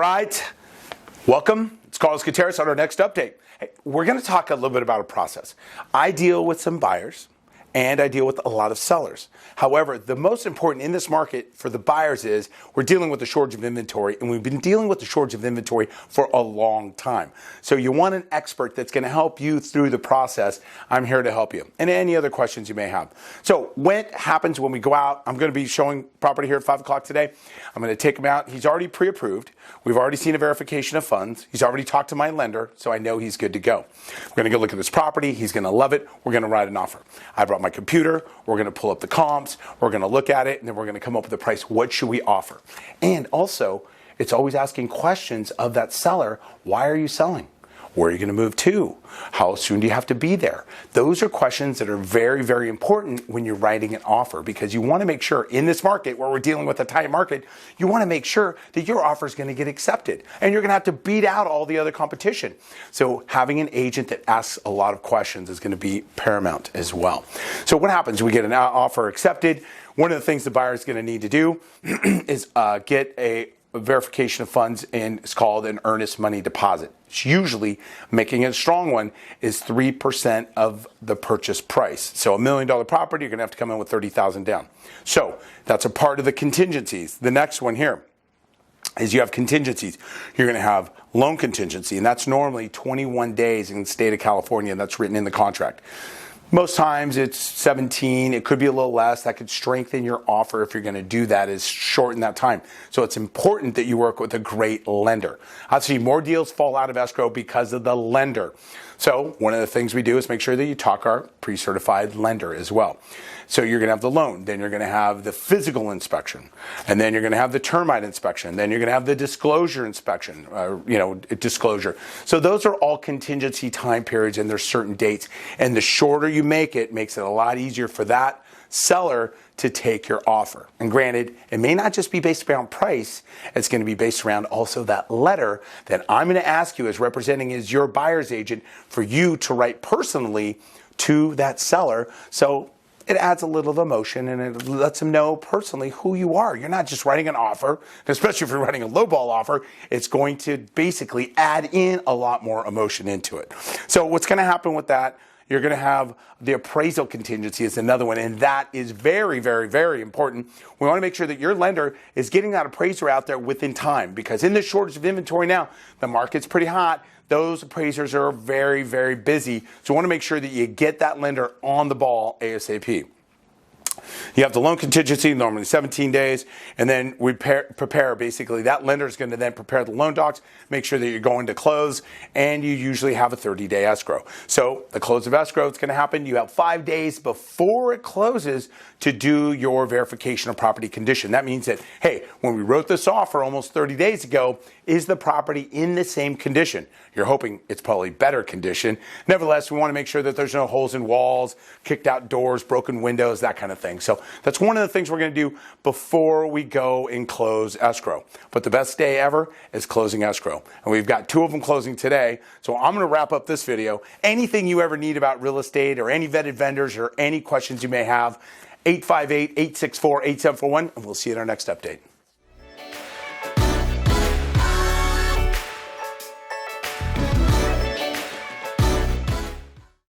right, welcome. It's Carlos Gutierrez on our next update. Hey, we're going to talk a little bit about a process. I deal with some buyers and I deal with a lot of sellers. However, the most important in this market for the buyers is we're dealing with a shortage of inventory, and we've been dealing with the shortage of inventory for a long time. So you want an expert that's going to help you through the process. I'm here to help you. And any other questions you may have. So what happens when we go out? I'm going to be showing property here at 5 o'clock today. I'm going to take him out. He's already pre-approved. We've already seen a verification of funds. He's already talked to my lender, so I know he's good to go. We're going to go look at this property. He's going to love it. We're going to write an offer. I brought my computer. We're going to pull up the comps. We're going to look at it, and then we're going to come up with a price. What should we offer? And also, it's always asking questions of that seller. Why are you selling? Where are you going to move to? How soon do you have to be there? Those are questions that are very, very important when you're writing an offer, because you want to make sure in this market where we're dealing with a tight market, you want to make sure that your offer is going to get accepted, and you're going to have to beat out all the other competition. So having an agent that asks a lot of questions is going to be paramount as well. So what happens? We get an offer accepted. One of the things the buyer is going to need to do is get a verification of funds, and it's called an earnest money deposit. It's usually, making it a strong one, is 3% of the purchase price. So $1 million property, you're going to have to come in with $30,000 down. So that's a part of the contingencies. The next one here is you have contingencies. You're going to have loan contingency, and that's normally 21 days in the state of California, and that's written in the contract. Most times it's 17. It could be a little less. That could strengthen your offer if you're going to do that, is shorten that time. So it's important that you work with a great lender. I've seen more deals fall out of escrow because of the lender. So one of the things we do is make sure that you talk our pre-certified lender as well. So you're going to have the loan, then you're going to have the physical inspection, and then you're going to have the termite inspection, then you're going to have the disclosure inspection, disclosure. So those are all contingency time periods, and there's certain dates. And the shorter you make it, makes it a lot easier for that seller to take your offer. And granted, it may not just be based around price, it's going to be based around also that letter that I'm going to ask you as representing as your buyer's agent for you to write personally to that seller. So it adds a little emotion, and it lets them know personally who you are. You're not just writing an offer, especially if you're writing a lowball offer. It's going to basically add in a lot more emotion into it. So what's going to happen with that? You're going to have the appraisal contingency is another one, and that is very, very, very important. We want to make sure that your lender is getting that appraiser out there within time, because in this shortage of inventory now, the market's pretty hot. Those appraisers are very, very busy. So we want to make sure that you get that lender on the ball ASAP. You have the loan contingency, normally 17 days, and then we prepare, basically, that lender is going to then prepare the loan docs, make sure that you're going to close, and you usually have a 30-day escrow. So the close of escrow is going to happen. You have 5 days before it closes to do your verification of property condition. That means that, hey, when we wrote this offer almost 30 days ago, is the property in the same condition? You're hoping it's probably better condition. Nevertheless, we want to make sure that there's no holes in walls, kicked out doors, broken windows, that kind of thing. So that's one of the things we're going to do before we go and close escrow. But the best day ever is closing escrow. And we've got 2 of them closing today. So I'm going to wrap up this video. Anything you ever need about real estate or any vetted vendors or any questions you may have, 858-864-8741, and we'll see you in our next update.